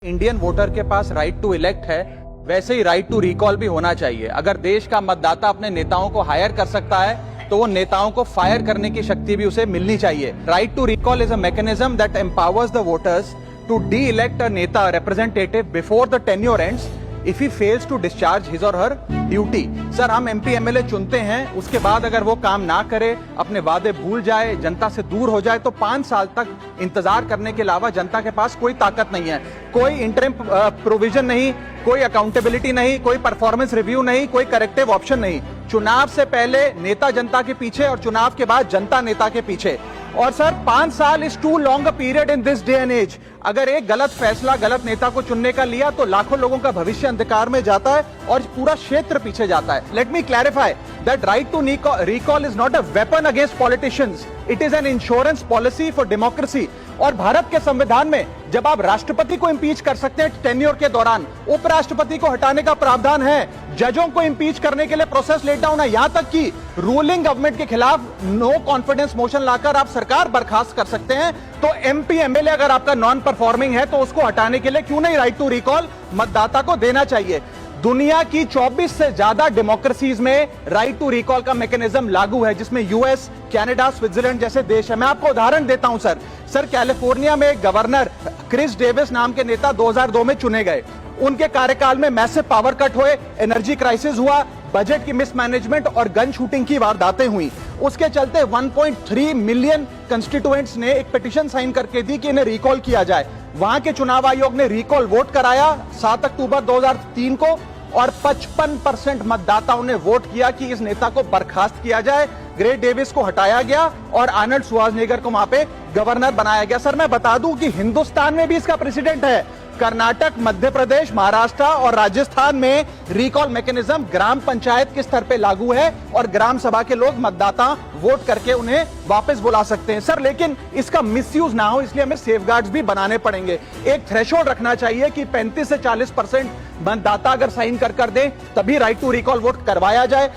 Indian voter के पास right to elect है, वैसे ही राइट टू रिकॉल भी होना चाहिए। अगर देश का मतदाता अपने नेताओं को हायर कर सकता है तो वो नेताओं को फायर करने की शक्ति भी उसे मिलनी चाहिए। Right to recall is a mechanism that empowers the voters to de elect a neta representative before the tenure ends if he fails to discharge his और हर ड्यूटी। सर, हम एमपी एमएलए चुनते हैं, उसके बाद अगर वो काम ना करे, अपने वादे भूल जाए, जनता से दूर हो जाए, तो 5 साल तक इंतजार करने के अलावा जनता के पास कोई ताकत नहीं है। कोई इंटरिम प्रोविजन नहीं, कोई अकाउंटेबिलिटी नहीं, कोई परफॉर्मेंस रिव्यू नहीं, कोई करेक्टिव ऑप्शन नहीं। चुनाव से पहले नेता जनता के पीछे और चुनाव के बाद जनता नेता के पीछे। और सर, 5 साल is too long a period in this day and age. अगर एक गलत फैसला गलत नेता को चुनने का लिया तो लाखों लोगों का भविष्य अंधकार में जाता है और पूरा क्षेत्र पीछे जाता है। Let me clarify that right to recall is not a weapon against politicians, it is an insurance policy for democracy. और भारत के संविधान में जब आप राष्ट्रपति को इंपीच कर सकते हैं टेन्योर के दौरान, उपराष्ट्रपति को हटाने का प्रावधान है, जजों को इंपीच करने के लिए प्रोसेस लेट डाउन है, यहां तक कि रूलिंग गवर्नमेंट के खिलाफ नो कॉन्फिडेंस मोशन लाकर आप सरकार बर्खास्त कर सकते हैं। तो एमपी एमएलए अगर आपका नॉन परफॉर्मिंग है तो उसको हटाने के लिए क्यों नहीं राइट टू रिकॉल मतदाता को देना चाहिए। दुनिया की 24 से ज्यादा डेमोक्रेसीज में राइट टू रिकॉल का मैकेनिज्म लागू है, जिसमें यूएस, कनाडा, स्विट्जरलैंड जैसे देश है। मैं आपको उदाहरण देता हूं सर, कैलिफोर्निया में एक गवर्नर क्रिस डेविस नाम के नेता 2002 में चुने गए। उनके कार्यकाल में मैसिव पावर कट हुए, एनर्जी क्राइसिस हुआ, बजट की मिसमैनेजमेंट और गन शूटिंग की वारदातें हुई। उसके चलते 1.3 मिलियन कंस्टिट्यूएंट्स ने एक पिटीशन साइन करके दी कि इन्हें रिकॉल किया जाए। वहां के चुनाव आयोग ने रिकॉल वोट कराया 7 अक्टूबर 2003 को, और 55% मतदाताओं ने वोट किया कि इस नेता को बर्खास्त किया जाए। ग्रे डेविस को हटाया गया और आर्नल्ड श्वार्ज़नेगर को वहां पे गवर्नर बनाया गया। सर, मैं बता दूं कि हिंदुस्तान में भी इसका प्रेसिडेंट है। कर्नाटक, मध्य प्रदेश, महाराष्ट्र और राजस्थान में रिकॉल मैकेनिज्म ग्राम पंचायत के स्तर पे लागू है और ग्राम सभा के लोग मतदाता वोट करके उन्हें वापस बुला सकते हैं। सर, लेकिन इसका मिसयूज ना हो, इसलिए हमें सेफगार्ड्स भी बनाने पड़ेंगे। एक थ्रेशोल्ड रखना चाहिए कि 35 से 40% मतदाता अगर साइन कर दे तभी राइट टू रिकॉल वोट करवाया जाए।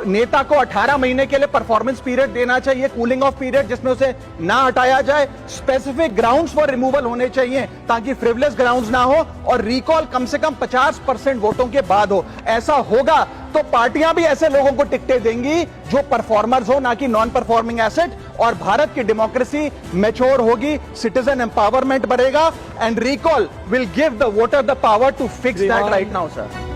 नेता को 18 महीने के लिए परफॉर्मेंस पीरियड देना चाहिए, कूलिंग ऑफ पीरियड, जिसमें उसे ना हटाया जाए। स्पेसिफिक ग्राउंड्स फॉर रिमूवल होने चाहिए ताकि फ्रिवलेस ग्राउंड्स ना हो, और रिकॉल कम से कम 50% वोटों के बाद हो। ऐसा होगा तो पार्टियां भी ऐसे लोगों को टिकटें देंगी जो परफॉर्मर्स हो, ना कि नॉन परफॉर्मिंग एसेट, और भारत की डेमोक्रेसी मैच्योर होगी, सिटीजन एम्पावरमेंट बढ़ेगा, and recall will give the voter the power to fix that right now sir.